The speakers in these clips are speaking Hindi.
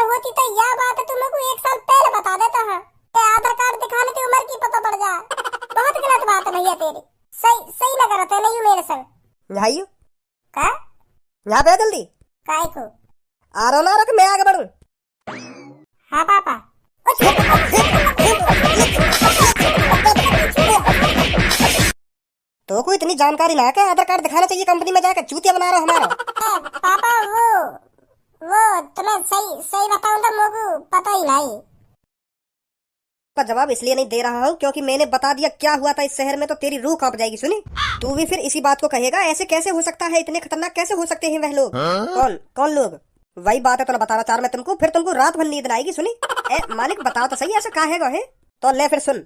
होती तो यह बात तुम लोग को 1 साल पहले बता देता है। आधार कार्ड दिखाने की उम्र की पता पड़ जाए। बहुत गलत बात है भैया तेरी। सही सही लगा रहा था नहीं मेरे संग। भाइयों का यहाँ पे जल्दी काय को आ रहा ना रख मैं आगे बढ़ूं। हाँ पापा। तो कोई इतनी जानकारी ना है आधार कार्ड दिखाना चाहिए कंपनी में जाकर चूतिया बना रहा हमारा। पापा वो तुम्हें सही सही बताऊं तो मुझे पता ही नहीं। पर जवाब इसलिए नहीं दे रहा हूँ क्योंकि मैंने बता दिया क्या हुआ था इस शहर में तो तेरी रूह कांप जाएगी। सुनी तू भी फिर इसी बात को कहेगा ऐसे कैसे हो सकता है, इतने खतरनाक कैसे हो सकते हैं वह लोग। कौन कौन लोग? वही बात है तो बताना चाह मैं तुमको, फिर तुमको रात भर नींद न आएगी। सुनी मालिक बताओ तो सही ऐसा कहा है तो ले फिर सुन।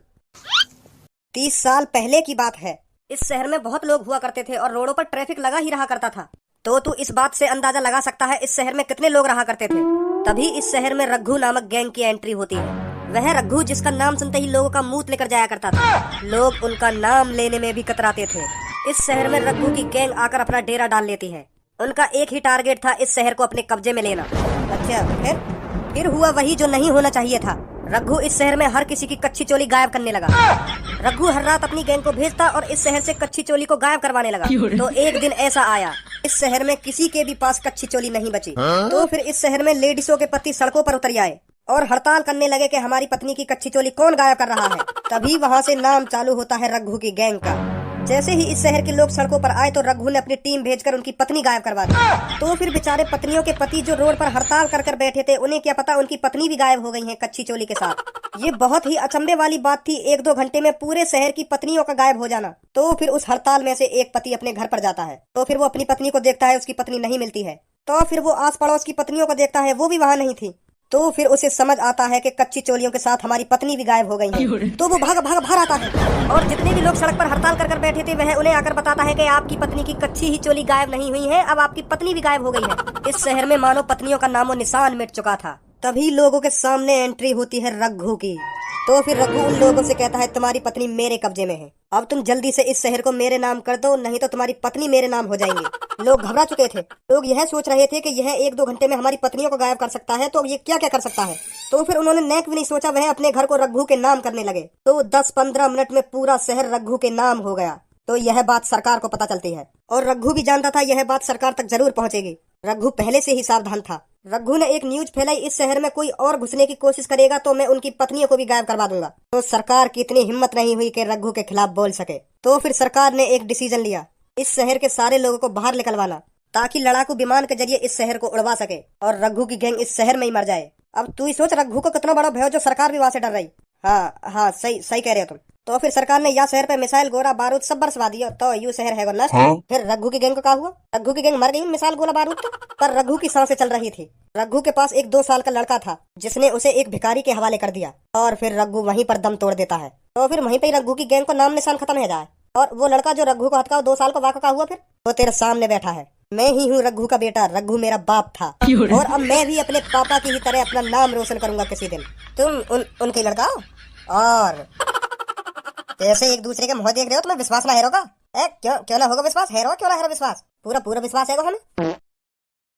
30 साल पहले की बात है। इस शहर में बहुत लोग हुआ करते थे और रोडों पर ट्रैफिक लगा ही रहा करता था। तो तू इस बात से अंदाजा लगा सकता है इस शहर में कितने लोग रहा करते थे। तभी इस शहर में रघु नामक गैंग की एंट्री होती है। वह रघु जिसका नाम सुनते ही लोगों का मुंह लेकर जाया करता था। लोग उनका नाम लेने में भी कतराते थे। इस शहर में रघु की गैंग आकर अपना डेरा डाल लेती है। उनका एक ही टारगेट था इस शहर को अपने कब्जे में लेना। अच्छा फिर हुआ वही जो नहीं होना चाहिए था। रघु इस शहर में हर किसी की कच्ची चोली गायब करने लगा। रघु हर रात अपनी गैंग को भेजता और इस शहर से कच्ची चोली को गायब करवाने लगा। तो एक दिन ऐसा आया इस शहर में किसी के भी पास कच्ची चोली नहीं बची। तो फिर इस शहर में लेडीजों के पति सड़कों पर उतर आए और हड़ताल करने लगे कि हमारी पत्नी की कच्ची चोली कौन गायब कर रहा है। तभी वहाँ से नाम चालू होता है रघु की गैंग का। जैसे ही इस शहर के लोग सड़कों पर आए तो रघु ने अपनी टीम भेजकर उनकी पत्नी गायब करवा दी। तो फिर बेचारे पत्नियों के पति जो रोड पर हड़ताल कर बैठे थे उन्हें क्या पता उनकी पत्नी भी गायब हो गई है कच्ची चोली के साथ। ये बहुत ही अचंभे वाली बात थी, 1-2 घंटे में पूरे शहर की पत्नियों का गायब हो जाना। तो फिर उस हड़ताल में से एक पति अपने घर पर जाता है तो फिर वो अपनी पत्नी को देखता है, उसकी पत्नी नहीं मिलती है। तो फिर वो आस पड़ोस की पत्नियों को देखता है, वो भी वहाँ नहीं थी। तो फिर उसे समझ आता है कि कच्ची चोलियों के साथ हमारी पत्नी भी गायब हो गई है। तो वो भाग बाहर आता है और जितने भी लोग सड़क पर हड़ताल कर बैठे थे वह उन्हें आकर बताता है कि आपकी पत्नी की कच्ची ही चोली गायब नहीं हुई है, अब आपकी पत्नी भी गायब हो गई है। इस शहर में मानो पत्नियों का नामो निशान मिट चुका था। तभी लोगों के सामने एंट्री होती है रघु की। तो फिर रघु उन लोगों से कहता है तुम्हारी पत्नी मेरे कब्जे में है, अब तुम जल्दी से इस शहर को मेरे नाम कर दो नहीं तो तुम्हारी पत्नी मेरे नाम हो जाएंगी। लोग घबरा चुके थे। लोग यह सोच रहे थे कि यह 1-2 घंटे में हमारी पत्नियों को गायब कर सकता है तो ये क्या क्या कर सकता है। तो फिर उन्होंने नेक भी नहीं सोचा, वह अपने घर को रघु के नाम करने लगे। तो 10-15 मिनट में पूरा शहर रघु के नाम हो गया। तो यह बात सरकार को पता चलती है और रघु भी जानता था यह बात सरकार तक जरूर पहुंचेगी। रघु पहले से ही सावधान था। रघु ने एक न्यूज फैलाई, इस शहर में कोई और घुसने की कोशिश करेगा तो मैं उनकी पत्नियों को भी गायब करवा दूंगा। तो सरकार की इतनी हिम्मत नहीं हुई कि रघु के खिलाफ बोल सके। तो फिर सरकार ने एक डिसीजन लिया, इस शहर के सारे लोगों को बाहर निकलवाना ताकि लड़ाकू विमान के जरिए इस शहर को उड़वा सके और रघु की गैंग इस शहर में ही मर जाए। अब तू ही सोच रघु को कितना बड़ा भय हो जो सरकार भी वहाँ से डर रही। हाँ सही कह रहे हो तुम। तो फिर सरकार ने यह शहर पे मिसाइल गोला बारूद सब बरसवा दिया तो यू शहर है नष्ट। फिर रघु की गैंग को क्या हुआ? रघु की गैंग मर गई मिसाइल गोला बारूद पर रघु की सांसें चल रही थी। रघु के पास एक 2 साल का लड़का था जिसने उसे एक भिखारी के हवाले कर दिया और फिर रघु वहीं पर दम तोड़ देता है। तो फिर वहीं पे रघु की गैंग को नाम निशान खत्म हो जाए। और वो लड़का जो रघु को हत्या 2 साल का वाक़ा का हुआ फिर वो तेरे सामने बैठा है। मैं ही हूँ रघु का बेटा, रघु मेरा बाप था और अब मैं भी अपने पापा की ही तरह अपना नाम रोशन करूंगा किसी दिन। तुम उनके लड़का और कैसे एक दूसरे के मुंह देख रहे हो, तुम्हें विश्वास ना हेरोगा? क्यों ना होगा विश्वास? हेरो क्यों ना हेरो विश्वास? पूरा विश्वास है हमें।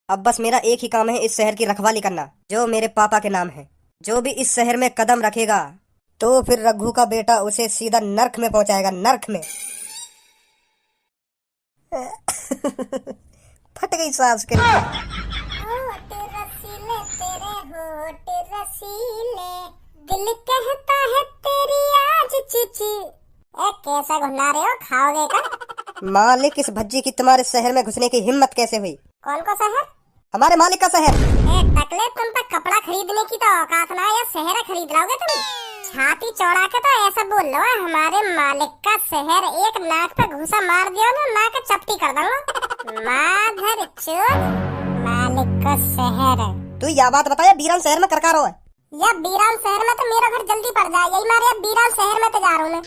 अब बस मेरा एक ही काम है इस शहर की रखवाली करना जो मेरे पापा के नाम है। जो भी इस शहर में कदम रखेगा तो फिर रघु का बेटा उसे सीधा नर्क में पहुंचाएगा, नर्क में। फट गई सांस के दिल कहता है तेरी आज चिची। कैसा घुना रहे हो, खाओगे का? मालिक इस भज्जी की तुम्हारे शहर में घुसने की हिम्मत कैसे हुई? कौन का शहर? हमारे मालिक का शहर। टकले तुम तक कपड़ा खरीदने की तो औकात ना है या शहर खरीद लोगे तुम? छाती चौड़ा के तो ऐसा बोल लो हमारे मालिक का शहर, एक नाक पे घुसा मार दियो ना नाक चपटी कर दूंगा। माधर चोद, मालिक का शहर। तू यह बात बताया बीरान शहर में करकारो है या बीरान शहर में तो मेरा घर जल्दी पड़ जाए, यही मारे बीरान शहर में तो जा रहा हूँ मैं।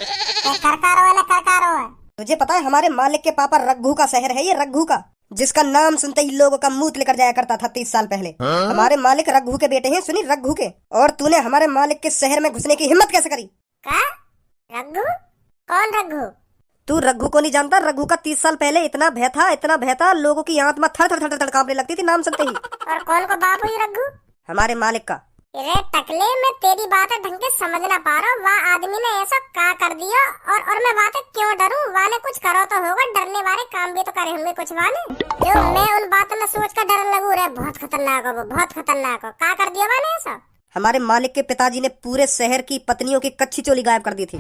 करकारो है ना करकारो है। तुझे पता है हमारे मालिक के पापा रघु का शहर है ये, रघु का, जिसका नाम सुनते ही लोगों का मुंह लेकर जाया करता था 30 साल पहले। हमारे मालिक रघु के बेटे हैं, सुनी, रघु के। और तूने हमारे मालिक के शहर में घुसने की हिम्मत कैसे करी? का? रघु? कौन रघु? तू रघु को नहीं जानता? रघु का 30 साल पहले इतना भय था लोगों की आत्मा थर थर थर थर कांपने लगती थी नाम सुनते ही। और कौन को बाप हुई रघु? हमारे मालिक का। रे टकले, मैं तेरी बातें ढंग से समझ ना पा रहा हूँ। वह आदमी ने ऐसा का कर दिया और मैं बातें क्यों डरूं? वाने कुछ करो तो होगा, डरने वाले काम भी तो करे होंगे कुछ वाने, जो मैं उन बातों में सोच कर डर लगू। रे बहुत खतरनाक हो वो, बहुत खतरनाक हो। का कर दिया वाने ऐसा? हमारे मालिक के पिताजी ने पूरे शहर की पत्नियों की कच्ची चोली गायब कर दी थी।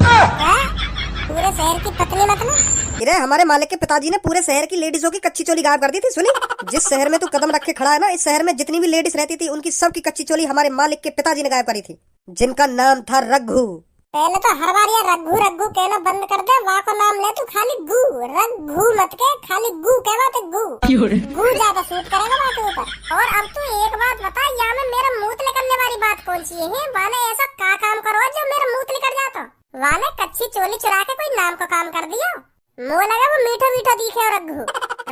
पूरे शहर की पत्नी मतलब? अरे हमारे मालिक के पिताजी ने पूरे शहर की लेडीजों की कच्ची चोली गायब कर दी थी। सुनी, जिस शहर में तू कदम रख के खड़ा है ना, इस शहर में जितनी भी लेडीज रहती थी उनकी सबकी कच्ची चोली हमारे मालिक के पिताजी ने गायब करी थी, जिनका नाम था रघु। पहले तो हर बार ये रघु रघु कहना बंद कर दे। वहाँ को नाम ले तू खाली गु, रघु मत के, खाली गु कहवा तो गु ज्यादा सूट करेगा बात ऊपर। और अब तू एक बात बता, यहाँ में मेरा मुंह निकलने वाली बात कौन सी है? वाने ऐसा का काम करो जो मेरा मुंह निकल जाता? वाने कच्ची चोली चुरा के कोई नाम को काम कर दिया? मुँह लगा वो मीठा मीठा दिखे और रघु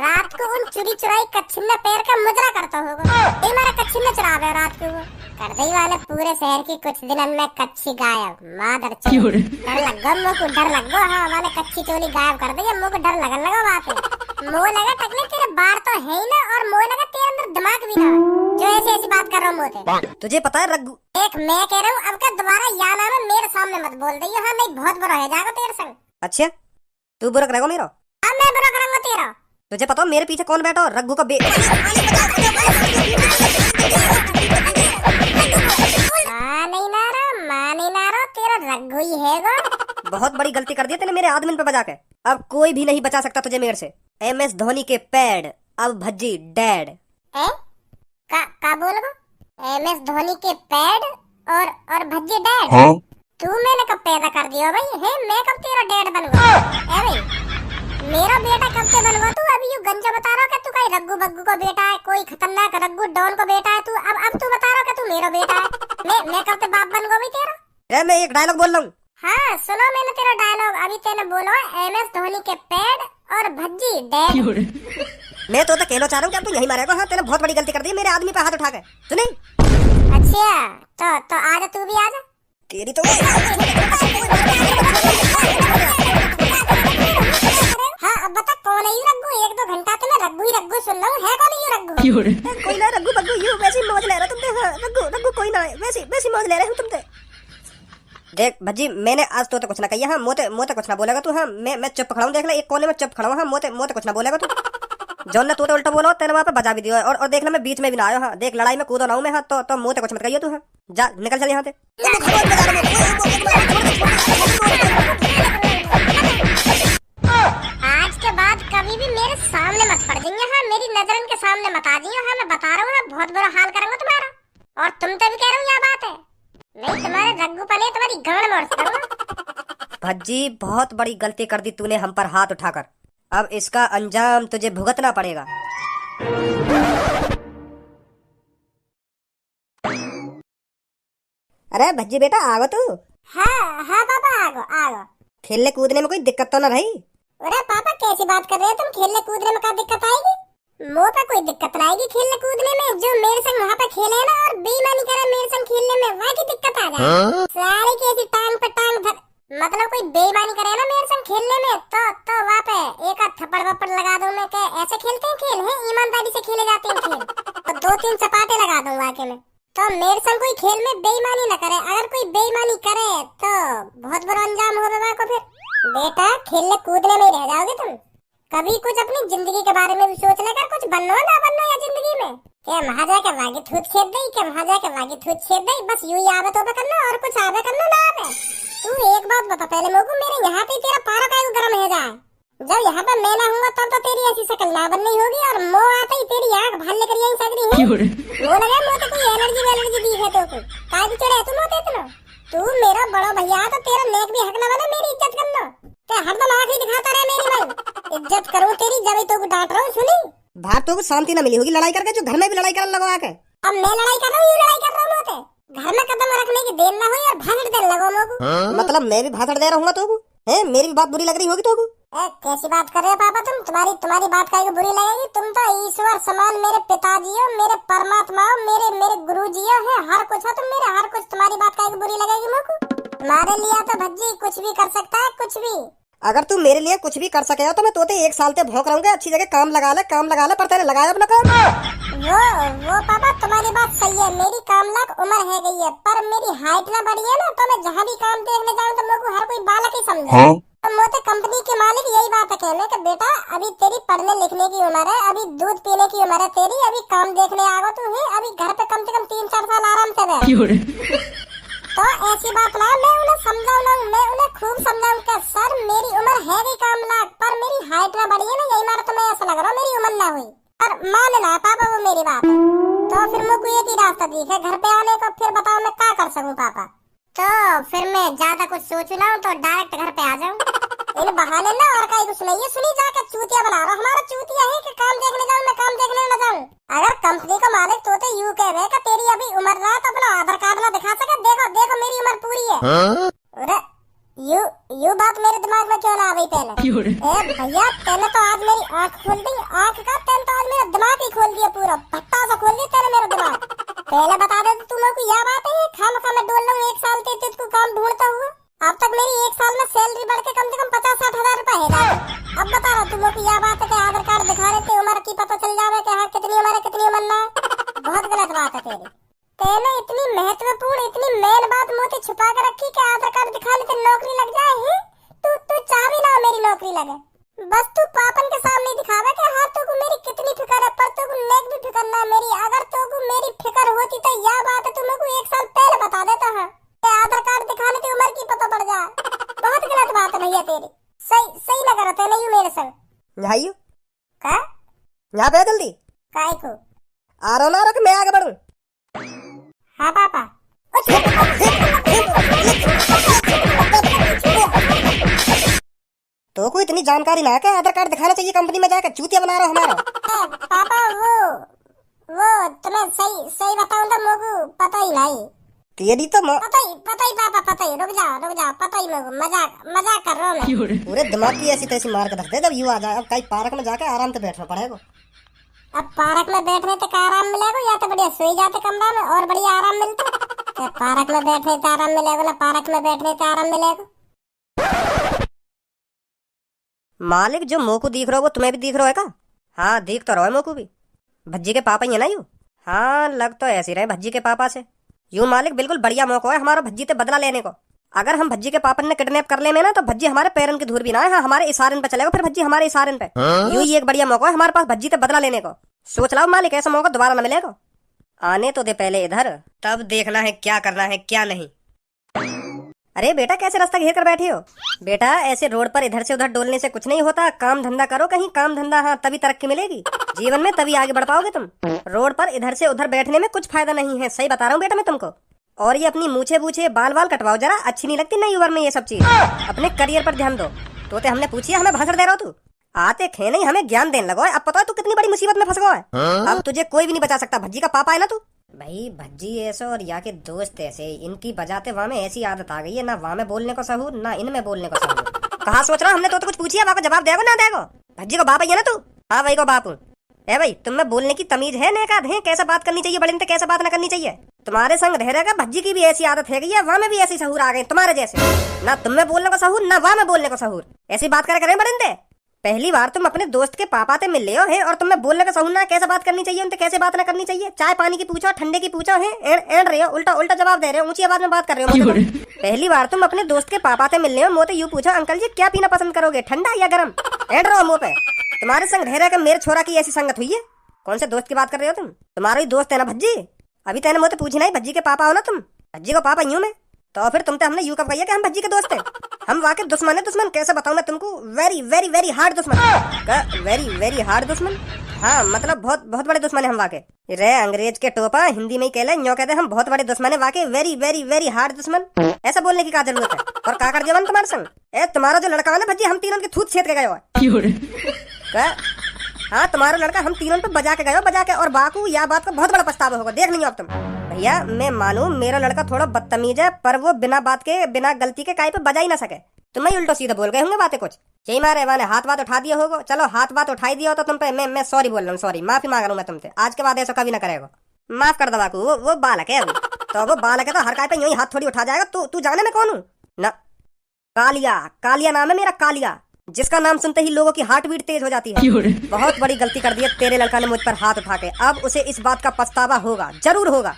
रात को उन चुरी चुराई कच्छिन में पैर का मुजरा करता होगा। ये मेरा कच्छिन में चुरावे रात को वो कर दई वाले पूरे शहर की कुछ दिनों में कच्ची गायब। मादर चोद, डर लग गो मुझको, डर लग गो। हाँ वाले कच्ची चोली गायब कर दी, मुझको डर लगन लगा बात है। मुँह लगा टकले तेरे बार तो है ही ना, और मुँह लगा तेरे अंदर दिमाग भी ना, जो ऐसी ऐसी बात कर रहा हूँ मुँह। तुझे पता है रघु? एक मैं कह रहा हूँ, अब का दोबारा या नाम मेरे सामने मत बोल दी। हाँ नहीं बहुत बुरा है जाएगा तेरे संग। अच्छा तू बुरा करेगा मेरा? हाँ मैं बुरा करूंगा तेरा। तुझे पता हो मेरे पीछे कौन बैठा हो? रघु का नहीं नारो तेरा रघु ही है गो। बहुत बड़ी गलती कर दी तेने मेरे आदमी पे बजा के। अब कोई भी नहीं बचा सकता तुझे मेरे से। MS धोनी के पैड, अब भज्जी डैड। का बोल गो? MS धोनी के पैड और भज्जी डैड? हाँ? तू मैंने कब पैदा कर दिया भाई? है मैं कब तेरा डैड बन गया? है भाई मेरा बेटा कब से बन गया तू? अभी यू गंजा बता रहा कि तू कहीं रघु बग्गू का बेटा है, कोई खतरनाक रघु डॉन का बेटा है तू। अब तू बता रहा कि तू मेरा बेटा है। मैं कब से बाप बन गया भाई तेरा? अरे मैं एक डायलॉग बोल रहा हूँ। हाँ सुनो मैंने तेरा डायलॉग। अभी तेने बोलो MS धोनी के पैड और भज्जी डैड। मैं तो कहना चाह रहा हूँ कि अब तू यही मारेगा। हाँ तेने बहुत बड़ी गलती कर दी मेरे आदमी पे हाथ उठा के। सुनी? अच्छा तो आजा, तू भी आजा। तेरी तो हाँ अब बता कौन है ये रघु? एक दो घंटा तो मैं रघु ही रघु सुन रहा हूँ। है कौन ये रघु? कोई ना रघु बग्गू, यू वैसी मौज ले रहा तुमसे। हाँ रघु कोई ना है, वैसी मौज ले रहे हूँ तुमसे। देख भज्जी मैंने आज तो कुछ ना कही। हाँ मोते कुछ ना बोलेगा तू। हाँ मैं चुप खड़ा हूँ, देख ले एक कोने में चुप खड़ा हूँ। हाँ मोते कुछ ना बोलेगा तू। जॉन ने तूते उल्टा बोला तेरे वहाँ पे बजा भी दिया। और देख ले मैं बीच में भी ना आया। हाँ देख लड़ाई में कूदा ना हूँ मैं। हाँ तो मोते कुछ मत कहिए तू। हाँ जा निकल चल यहाँ से। आज के बाद कभी भी मेरे सामने मत पड़ जाइए। हाँ मेरी नजर के सामने मत आ जाइए। हाँ मैं बता रहा हूँ ना बहुत बुरा हाल करूंगा तुम्हारा। और तुम तो भी कह रहा हूँ यह बात है, नहीं तुम्हारे रघु पने तुम्हारी गांड मोड़ दूंगा। भज्जी बहुत बड़ी गलती कर दी तूने हम पर हाथ उठाकर। अब इसका अंजाम तुझे भुगतना पड़ेगा। अरे भज्जी बेटा आगो तू। हाँ पापा आगो। खेलने कूदने में कोई दिक्कत तो ना रही? अरे पापा कैसी बात कर रहे हो तुम? खेलने कूदने में क्या दिक्कत आएगी? मुँह पे कोई दिक्कत ना आएगी खेलने कूदने में। जो मेरे संग वहाँ पे खेले ना और बेईमानी करे मेरे संग खेलने में, वहाँ की दिक्कत आ जाए। सारी कैसी टांग पे टांग धर, मतलब कोई बेईमानी करे ना मेरे संग खेलने में तो वहाँ पे एक आध थप्पड़ वप्पड़ लगा दूं मैं। ऐसे खेलते हैं खेल? है ईमानदारी से खेले जाते हैं खेल? तो 2-3 चपाटे लगा दूं वाके में। तो मेरे संग कोई खेल में बेईमानी न करे। अगर कोई बेईमानी करे तो बहुत बुरा अंजाम होगा वहाँ को। फिर बेटा खेलने कूदने में रह जाओगे तुम। कभी कुछ अपनी जिंदगी के बारे में भी सोच लेकर कुछ बनना ना बनना या जिंदगी में। क्या वहाँ जाके वागी थूत छेद दई, क्या वहाँ जाके वागी थूत छेद दई, बस यूं ही आवे तो करना और कुछ आवे करना ना आवे। तू एक बात बता पहले मेरे मेरे यहाँ पे तेरा पारा का गर्म है जाए। जब यहाँ पे मैं ना हूँगा तब तो तेरी ऐसी शक्ल ना बननी होगी और मोह आते ही तेरी आँख भाल लेकर यही सगरी है। वो लगे मुँह तो कोई एलर्जी दी है तो काय भी चढ़े तुम होते इतना। तू मेरा बड़ा भैया तो तेरा नेक भी हक ना बना मेरी इज्जत करना। ते हरदम आँख ही दिखाता रहे मेरी भाई। इज्जत करूँ तेरी जब तो डांट रहा हूँ। सुनी बाहर तो शांति न मिली होगी लड़ाई करके, जो घर में भी लड़ाई करने लगो आके। अब मैं लड़ाई कर रहा हूँ, लड़ाई कर रहा हूँ। घर में कदम रखने की देर ना हो यार, भाषण देने लगो लोगों। मतलब मैं भी भाषण दे रहा हूँ तो है? मेरी भी बात बुरी लग रही होगी तो? कैसी बात कर रहे हो पापा तुम? तुम्हारी बात काहे को बुरी लगेगी? तुम तो ईश्वर समान मेरे पिताजी हो, मेरे परमात्मा हो, मेरे गुरुजी हो, है हर कुछ हो तुम मेरे, हर कुछ। तुम्हारी बात काहे को बुरी लगेगी मुझको? तुम्हारे लिए तो भज्जी कुछ भी कर सकता है, कुछ भी। अगर तू मेरे लिए कुछ भी कर सके हो तो मैं तोते 1 साल ते भौंक रहूंगा। अच्छी जगह काम लगा ले, पर तेरे लगाया अपना काम। वो पापा तुम्हारी बात सही है, मेरी काम लायक उम्र है गई है, पर मेरी हाइट ना बढ़ी है ना, तो मैं जहाँ भी काम देखने जाऊँ तो मेरे को हर कोई बालक ही समझे। तो मोटे कंपनी के मालिक यही बात है कहने कि बेटा अभी तेरी पढ़ने लिखने की उम्र है, अभी दूध पीने की उम्र है तेरी, अभी काम देखने आगो तू है, अभी घर पे कम से कम 3-4 साल आराम से रह। तो ऐसी बात ना, मैं उन्हें समझाऊंगा, मैं उन्हें खूब समझाऊं कि सर मेरी उम्र है भी काम लायक, पर मेरी हाइट ना बढ़ी है ना, यही मारा तुम्हें ऐसा लग रहा मेरी उम्र ना हुई। पर मानना पापा वो मेरी बात है। तो फिर मुझको एक ही रास्ता दिखे घर पे आने का, फिर बताओ मैं क्या कर सकूं पापा। तो फिर मैं ज्यादा कुछ सोच ना तो डायरेक्ट घर पे आ जाऊं। इन बहाने ना और कहीं कुछ नहीं है, सुनी जाकर चूतिया बना रहा हमारा चूतिया है कि काम देखने जाऊं, मैं काम देखने न जाऊं। अगर कंपनी का मालिक तोते यूं कह रहे कि तेरी अभी उम्र ना तो अपना आधार कार्ड ना दिखा सके, देखो देखो मेरी उम्र पूरी है। अरे यू बात मेरे दिमाग में क्यों ना आ गई पहले? ए भैया तेने तो आज मेरी आंख खोल दी, आंख का तेने तो आज मेरा दिमाग ही खोल दिया, पूरा भट्टा सा खोल दिया तेने मेरा दिमाग। पहले बता दे तुम लोग को यह बात है, खामखा मैं डोल रहा हूँ 1 साल से तुझको काम ढूंढता हुआ। अब तक मेरी 1 साल में सैलरी बढ़ के कम से कम 50-60 हजार रुपए है जाते। अब बता रहा तुम लोग को यह बात है कि आधार कार्ड दिखा रहे थे उम्र की पता चल जावे कि हाँ कितनी उम्र है कितनी उम्र ना है। बहुत गलत बात है तेरी। तेने इतनी महत्वपूर्ण इतनी मेन बात मोती छुपा के रखी कि आधार कार्ड दिखाने से नौकरी लग जाए है। तू चाह भी ना मेरी नौकरी लगे, बस तू पापन के सामने दिखावे कि हाँ तुमको मेरी कितनी फिक्र है, पर तुमको नेक भी फिक्र ना मेरी। अगर तुमको मेरी फिक्र होती तो यह बात है तुमको 1 साल पहले बता देता है। आधार कार्ड दिखाने से उम्र की पता पड़ जाए, बहुत गलत बात है भैया तेरी। सही लग रहा था नहीं मेरे संग। भाइयों का यहाँ पे जल्दी काय को आ रहा ना रख मैं आगे बढ़ूं। हाँ पापा। तो कोई इतनी जानकारी ना क्या आधार कार्ड दिखाना चाहिए कंपनी में जाकर चूतिया बना रहा हमारा। पापा वो तुम्हें सही बताऊं तो मुझको पता ही नहीं। तेरी तो पता ही पापा पता ही। रुक जाओ पता ही मुझको, मजाक कर रहा हूँ मैं। पूरे दिमाग की ऐसी तैसी मार के रख दे जब यू आ जाए। अब कहीं पार्क में जाके आराम से बैठना पड़ेगा। अब पार्क में बैठने तक आराम मिलेगा या तो बढ़िया सोई जाते कमरा में और बढ़िया आराम मिलता। तो पार्क में बैठने से आराम मिलेगा ना पार्क में बैठने से आराम मिलेगा। मालिक जो मोकू दिख रहा हो वो तुम्हें भी दिख रहा है का? हाँ दिख तो रहा है मोकू भी। भज्जी के पापा ही है ना यू? हाँ लग तो ऐसे रहे भज्जी के पापा से। यू मालिक बिल्कुल बढ़िया मौका है हमारा भज्जी से बदला लेने को। अगर हम भज्जी के पापा ने किडनैप कर ले में ना तो भज्जी हमारे पैरन की धूल भी ना है। हाँ, हमारे इशारन पे चलेगा फिर भज्जी हमारे इशारन पे। यू ही एक बढ़िया मौका है हमारे पास भज्जी से बदला लेने को। सोच लाओ मालिक ऐसा मौका दोबारा न मिलेगा। आने तो दे पहले इधर, तब देखना है क्या करना है क्या नहीं। अरे बेटा कैसे रास्ता घेर कर बैठे हो? बेटा ऐसे रोड पर इधर से उधर डोलने से कुछ नहीं होता। काम धंधा करो कहीं काम धंधा, हाँ तभी तरक्की मिलेगी जीवन में, तभी आगे बढ़ पाओगे तुम। रोड पर इधर से उधर बैठने में कुछ फायदा नहीं है, सही बता रहा हूँ बेटा मैं तुमको। और ये अपनी मूछे बूछे बाल बाल कटवाओ जरा, अच्छी नहीं लगती नई उम्र में ये सब चीज। अपने करियर पर ध्यान दो। तो हमने पूछी हमें भाषण दे रहा हो तू? आते खे नहीं हमें ज्ञान देने लगो। अब पता है तू कितनी बड़ी मुसीबत में फंस गया है। अब तुझे कोई भी नहीं बचा सकता। भज्जी का पापा है ना तू। भाई भज्जी ऐसे और या के दोस्त ऐसे, इनकी बजाते वहाँ में ऐसी आदत आ गई है, ना वहाँ में बोलने को सहूर ना इनमें बोलने को सहूर। कहाँ सोच रहा हमने तो कुछ पूछिए, आपको जवाब देगा ना देगा? भज्जी को बाप है ना तू? हाँ भाई को बाप हूँ। ए भाई तुम में बोलने की तमीज है नेकाद है? कैसे बात करनी चाहिए बड़े कैसे बात न करनी चाहिए? तुम्हारे संग रह रहेगा भज्जी की भी ऐसी आदत है गई है, वहाँ में भी ऐसी सहूर आ गए तुम्हारे जैसे। ना तुम में बोलने को सहूर ना वहाँ में बोलने को सहूर। ऐसी बात करे बड़े पहली बार तुम अपने दोस्त के पापा से मिल रहे हो है और तुम्हें बोलने का सहूर ना कैसे बात करनी चाहिए उनसे कैसे बात ना करनी चाहिए। चाय पानी की पूछो ठंडे की पूछो है एंड रहे हो, उल्टा जवाब दे रहे हो, ऊंची आवाज में बात कर रहे हो। पहली बार तुम अपने दोस्त के पापा से मिल रहे हो, मोते यूं पूछो अंकल जी क्या पीना पसंद करोगे, ठंडा या गर्म? एंड रहो मुंह पे। तुम्हारे संग रह रहे मेरे छोरा की ऐसी संगत हुई है। कौन से दोस्त की बात कर रहे हो तुम? तुम्हारा ही दोस्त है ना भज्जी? अभी तेने मुझे पूछी नहीं भज्जी के पापा हो ना तुम? भज्जी को पापा यूं में तो फिर तुमसे हमने यूं कब कहा कि हम भज्जी के दोस्त हैं? हम वाकई दुश्मन है। दुश्मन कैसे बताऊं मैं तुमको? वेरी वेरी वेरी हार्ड दुश्मन। वेरी वेरी हार्ड दुश्मन? हाँ मतलब बहुत बहुत बड़े दुश्मन है हम वाकई। रे अंग्रेज के टोपा हिंदी में ही कहले यूं कहते हम बहुत बड़े दुश्मन है वाकई। वेरी वेरी वेरी हार्ड दुश्मन। ऐसा बोलने की क्या जरूरत है? और का कर दिया तुम्हारे संग? तुम्हारा जो लड़का है ना भज्जी हम तीनों के थूत छेद के गए। हाँ तुम्हारा लड़का हम तीनों पे बजा के और बाकू या बात का बहुत बड़ा पछतावा होगा, देख नहीं अब तुम। भैया मैं मानू मेरा लड़का थोड़ा बदतमीज है, पर वो बिना बात के बिना गलती के काई पे बजा ही ना सके। तुम्हें उल्टो सीधा बोल गए होंगे बातें कुछ। यही मारे मैंने हाथ बात उठा दिया होगा। चलो हाथ बात उठाई दिया हो तो तुम पे मैं सॉरी बोल रहा हूँ, सॉरी माफी मांग रहा हूँ मैं तुमसे। आज के बाद ऐसा कभी ना करेगा। माफ कर दो बाकू, वो बालक है अभी। तो वो बालक है तो हर काय पे यूं ही हाथ थोड़ी उठा जाएगा। तू जाने में कौन हूँ ना? कालिया, कालिया नाम है मेरा, कालिया, जिसका नाम सुनते ही लोगों की हार्ट बीट तेज हो जाती है। बहुत बड़ी गलती कर दी है तेरे लड़का ने मुझ पर हाथ उठा के। अब उसे इस बात का पछतावा होगा, जरूर होगा।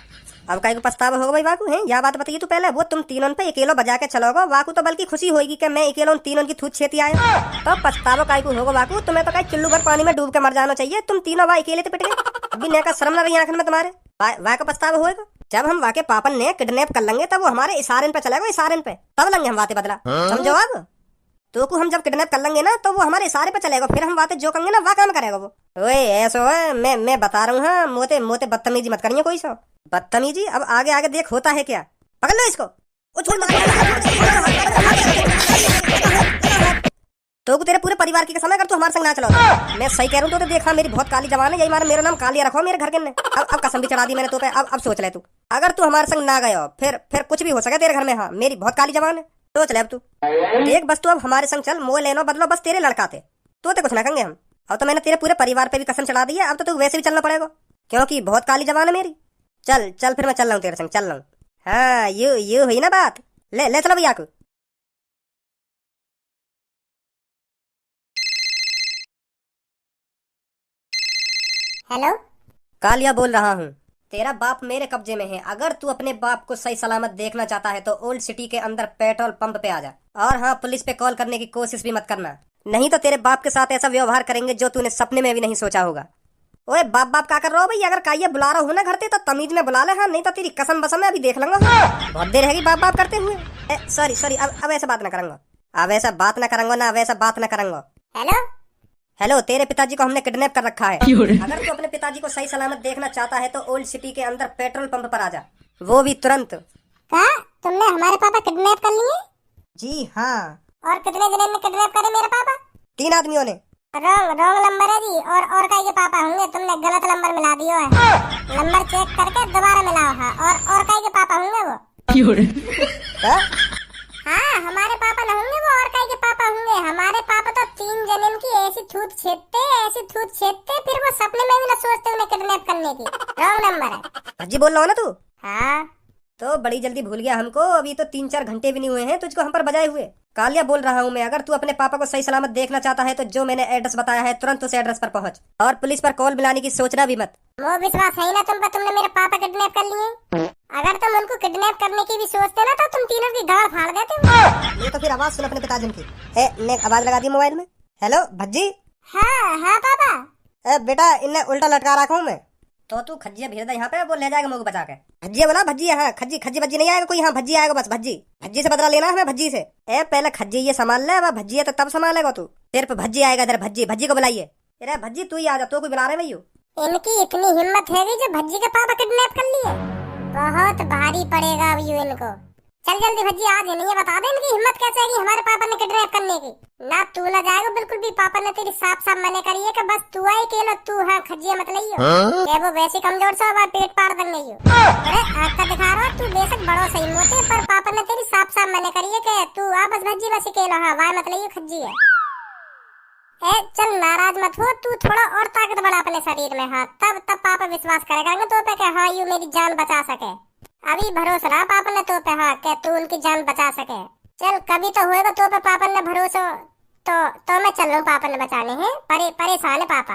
अब काहे को पछतावा होगा भाई वाकू है? या बात बताइए तू पहले, वो तुम तीनों पे अकेलो बजा के चलोगे, वाकू तो बल्कि खुशी होगी कि मैं अकेलो उन तीनों की थूत छेती आया। तो पछतावा काहे को होगा वाकू? तुम्हें तो कहीं चुल्लू भर पानी में डूब के मर जाना चाहिए। तुम तीनों भाई अकेले तो पिट गए, अभी ने का शर्म न रही आंख में तुम्हारे? वाह का पछतावा होगा जब हम वाके पापन ने किडनैप कर लेंगे, तब वो हमारे इशारे पे चलेगा, इशारे पे तब लेंगे हम बातें बदला। समझो अब तो को हम जब किडनैप कर लेंगे ना, तो वो हमारे इशारे पे चलेगा, फिर हम बातें जो करेंगे ना वह काम करेगा वो। ओए ऐसा है, मैं बता रहा हूँ। हाँ, मोते मोते बदतमीजी मत करिए कोई सा बदतमीजी। अब आगे आगे देख होता है क्या। पकड़ लो इसको। तो तेरे पूरे परिवार की कसम है, अगर तू हमारे संग ना चलो। मैं सही कह रहा हूँ तो देखा, मेरी बहुत काली जबान है, यही मारा मेरा नाम कालिया रखो मेरे घर के ने। अब कसम भी चढ़ा दी मैंने तो पे। अब सोच ले तू, अगर तू हमारे संग ना गया फिर कुछ भी हो सके तेरे घर में। हाँ, मेरी बहुत काली जबान है, सोच ले अब तू। देख बस तू अब हमारे संग चल, मोह लेनो बदलो बस, तेरे लड़का थे तो कुछ ना कहेंगे हम। अब तो मैंने तेरे पूरे परिवार पे भी कसम चढ़ा दी है, अब तो तू वैसे भी चलना पड़ेगा, क्योंकि बहुत काली जबान है मेरी। चल चल फिर मैं चल रहा हूँ तेरे संग, चल रहा हूँ। हाँ यू हुई ना बात। ले चलो भैया को। हेलो, कालिया बोल रहा हूँ। तेरा बाप मेरे कब्जे में है, अगर तू अपने बाप को सही सलामत देखना चाहता है तो ओल्ड सिटी के अंदर पेट्रोल पंप पे आ जा। और हाँ, पुलिस पे कॉल करने की कोशिश भी मत करना, नहीं तो तेरे बाप के साथ ऐसा व्यवहार करेंगे जो तूने सपने में भी नहीं सोचा होगा। ओए बाप क्या कर रहा हो भाई? अगर काइया बुला रहा हूँ ना घर पे तो तमीज में बुला ले। हाँ, नहीं तो तेरी कसम बसम मैं अभी देख लूंगा। बहुत देर रहेगी बाप करते हुए। सॉरी अब ऐसा बात ना करूंगा, अब ऐसा बात ना करूंगा ना, अब ऐसा बात ना करूंगा। हेलो, तेरे पिताजी को हमने किडनैप कर रखा है। अगर तू अपने पिताजी को सही सलामत देखना चाहता है तो ओल्ड सिटी के अंदर पेट्रोल पंप पर आ जा, वो भी तुरंत। क्या तुमने हमारे पापा किडनैप कर लिए? जी हाँ। और कितने दिनों में किडनैप करे मेरे पापा? 3 आदमियों ने। रॉन्ग नंबर है जी। और का ये पापा होंगे, तुमने गलत नंबर मिला दिया है। नंबर चेक करके दोबारा मिलाओ। हाँ, और का ये पापा होंगे वो। हाँ, हमारे पापा न होंगे वो, और का के पापा होंगे। हमारे पापा तो 3 जन्म की ऐसी थूत छेदते फिर वो सपने में भी न सोचते उन्हें किडनैप करने की। रॉन्ग नंबर है। अजी बोल रहा हो ना तू? हाँ, तो बड़ी जल्दी भूल गया हमको, अभी तो 3-4 घंटे भी नहीं हुए हैं तुझको हम पर बजाए हुए। कालिया बोल रहा हूँ मैं, अगर तू अपने पापा को सही सलामत देखना चाहता है तो जो मैंने एड्रेस बताया है तुरंत उस एड्रेस पर पहुँच, और पुलिस पर कॉल मिलाने की सोचना भी मत। वो विश्वास है ना तुम पर, तुमने मेरे पापा किडनैप कर लिए? अगर तुम उनको किडनैप करने की भी सोचते ना तो तुम तीनों की गाड़ फाड़ देते। ये तो फिर आवाज सुन अपने पिताजी की। ने आवाज लगा दी मोबाइल में। हेलो भज्जी। हाँ पापा। बेटा इन्हें उल्टा लटका रखा हूँ मैं, तो तू खज्जिया भेज दे यहाँ पे, वो ले जाएगा मुझे बचा के। भज्जिया बोला, भज्जी। हाँ, खज्जी भज्जी नहीं आएगा कोई, हाँ भज्जी आएगा बस। भज्जी से बदला लेना है हमें, भज्जी से। पहले खज्जी ये संभाल ले, अब भज्जी है तो तब संभालेगा तू। सिर्फ भज्जी आएगा इधर, भज्जी को बुलाइए। अरे भज्जी तू ही आ जा, तो कोई बुला रहे भैया। इनकी इतनी हिम्मत है जो भज्जी के पापा किडनैप कर लिए, बहुत भारी पड़ेगा अब यू इनको। चल जल्दी भज्जी आ जाए, नहीं बता दे इनकी हिम्मत कैसे है हमारे पापा ने किडनैप करने की। ना तू ना जाएगा बिल्कुल भी, पापा ने तेरी साफ मना करी है कि बस तू आई केलो तू। हाँ, खज्जिया मत लइयो, क्या वो वैसे कमजोर सा और पेट पाड़ देंगे यो। अरे आँख का दिखा रहा तू, बेशक बड़ो सही मोटे, पर पापा ने तेरी साफ मना करी है कि तू आ बस भज्जी बस केलो। हाँ, वाय मत लइयो, खज्जी है। चल नाराज मत हो, तू थोड़ा और ताकत बढ़ा अपने शरीर में। हाँ, तब पापा विश्वास करेगा तो पे हाँ यू मेरी जान बचा सके। अभी भरोसा रहा पापा ने तो पे, हाँ क्या तू उनकी जान बचा सके। चल कभी तो होएगा तो पे पापा ने भरोसा, तो मैं चल रहा हूँ पापा ने बचाने हैं। परेशान है पापा।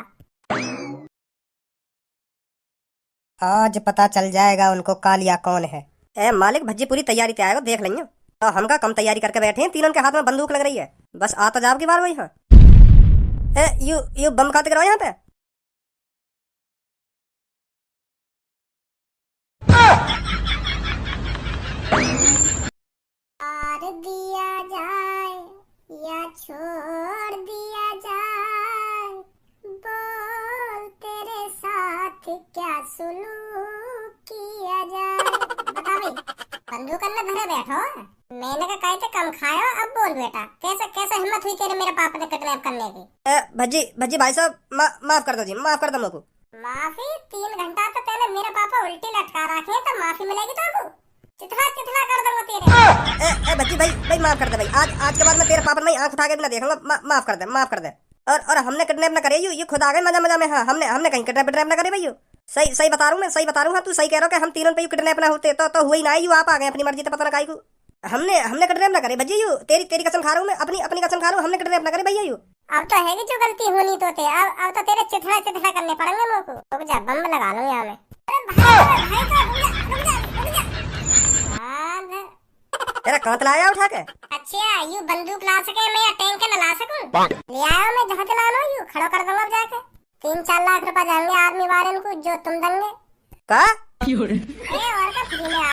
आज पता चल जाएगा उनको कालिया कौन है। मालिक भज्जी पूरी तैयारी पे आएगा, देख लेंगे। तो हम का कम तैयारी करके बैठे हैं, तीनों के हाथ में बंदूक लग रही है, बस आता जाओ की बार वही। हाँ, यू बम खाते कराओ यहाँ पे। और दिया जाए या छोड़ दिया जाए, बोल तेरे साथ क्या सुलूक किया जाए। बता भाई, बंदूक अंदर धरे बैठो, मैंने का कहते कम खायो। अब बोल बेटा, कैसे हिम्मत हुई तेरे मेरे पापा ने किडनैप करने की? भज्जी भाई साहब माफ कर दो जी, माफ कर दो मुझको। माफी? 3 घंटा तो पहले मेरे पापा उल्टी लटका रखे, तो माफी मिलेगी तुमको? चितला कर दूंगा तेरे। भज्जी भाई माफ कर दे भाई, आज के बाद मैं तेरे पापा नहीं आंख उठा के भी ना देखूंगा। माफ कर दे। और हमने किडनैप ना करे, ये खुद आ गए मजा में। हाँ, हमने कहीं किडनैप ना करे भैया। सही बता रहा हूँ मैं, सही बता रहा हूँ। हाँ, तू सही कह रहा है कि हम तीनों पे किडनैप ना होते तो हुई ना, यू आप आ गए अपनी मर्जी से, पता ना काई को। हमने हमने कटरेप ना करे भैया यू, तेरी तेरी कसम खा रहा हूँ मैं, अपनी अपनी कसम खा रहा हूँ, हमने कटरेप ना करे भैया यू। अब तो है कि जो गलती होनी तो थे, अब तो तेरे चिथड़ा चिथड़ा करने पड़ेंगे मेरे को। रुक जा, बम लगा लूं यहाँ में। अरे भाई का रुक जा। हाँ बे। तेरा कांत लाया उठा के? अच्छा यू बंदूक ला सके मैं या टैंक के न ला सकूं? ले आया मैं जहाँ के लाना यू खड़ा कर दूंगा अब जाके। 3-4 लाख रुपए जाएंगे आर्मी वाले को जो तुम देंगे का? और का फ्री में